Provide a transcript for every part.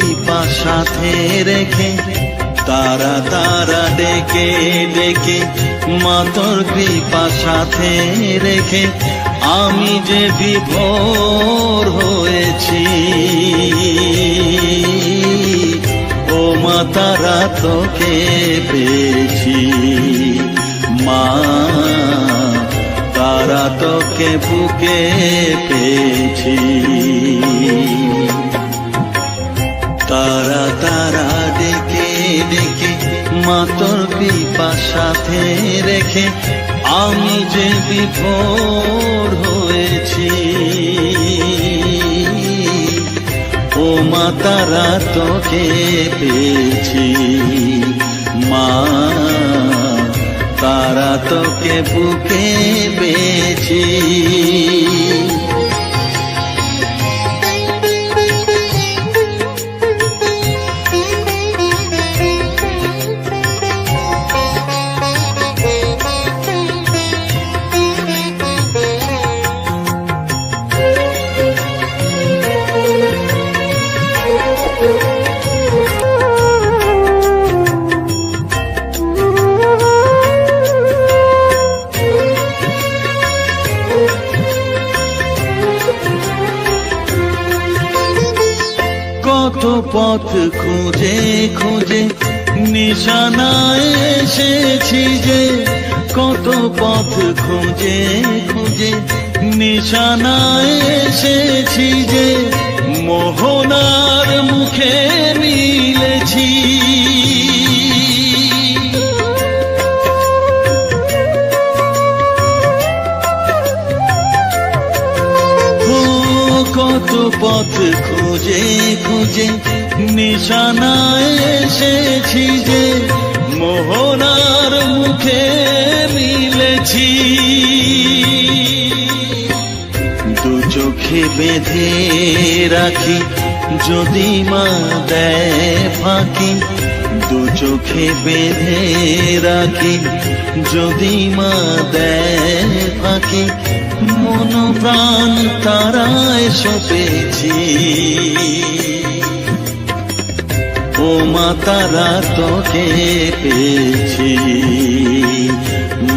কৃপা সাথে রেখে তারা তারা ডেকে ডেকে মা তোর কৃপা সাথে রেখে আমি যে বিভোর হয়েছি। ও মা তারা তোকে পেয়েছি, মা তারা তোকে বুকে পেয়েছি। তারা তারা ডেকে ডেকে মা তোর কৃপা সাথে রেখে আমি যে বিভোর হয়েছি। ও মা তারা তোকে পেয়েছি, মা তারা তোকে বুকে পেয়েছি। কত পথ খুঁজে খুঁজে নিশানায় এসেছি যে, কত পথ খুঁজে খুঁজে নিশানায় এসেছি যে, মোহনার মুখে মিলেছি। কত পথ খুঁজে খুঁজে নিশানায় এসেছি যে, মোহনার মুখে মিলেছি। দু চোখে বেঁধে রাখি যদি মা দেয় ফাঁকি, দু চোখে বেঁধে রাখি যদি মা দেয় ফাঁকি, মন প্রাণ তারায় সপেছি। ও মা তারা তোকে পেয়েছি,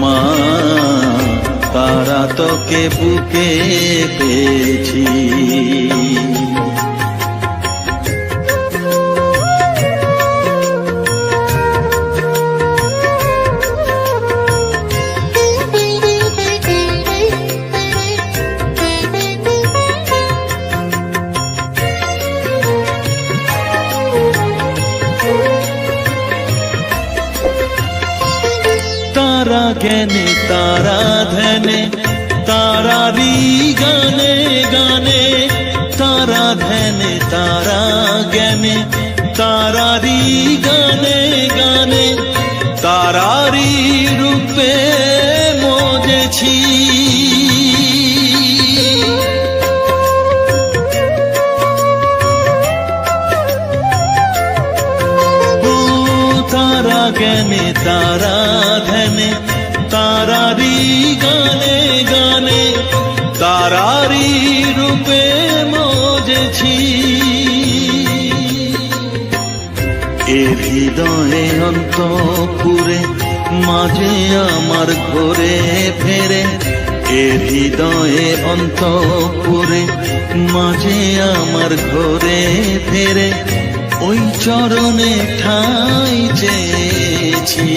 মা তারা তোকে বুকে পেয়েছি। তারা জ্ঞানে তারা ধ্যানে তারারি গানে গানে, তারা ধ্যানে তারা জ্ঞানে তারারি গানে গানে, তারারি রূপে মজেছি। তারা জ্ঞানে তারা ধ্যানে তারারি গানে গানে, তারারি রূপে মজেছি। এ হৃদয়ে অন্তপুরে মাঝে আমার ঘরে ফেরে, এ হৃদয়ে অন্তপুরে মাঝে আমার ঘরে ফেরে, ওই চরণে ঠাঁই চেয়েছি।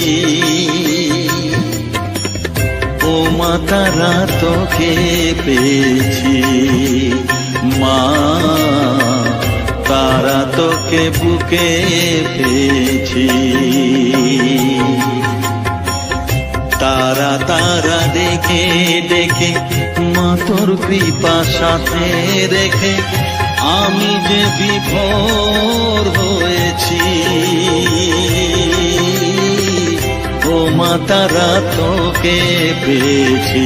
ও মা তারা তোকে পেয়েছি, মা তারা তোকে বুকে পেয়েছি। তারা তারা ডেকে ডেকে মা তোর কৃপা সাথে রেখে আমি যে বিভোর হয়েছি। ও মা তারা তোকে পেয়েছি,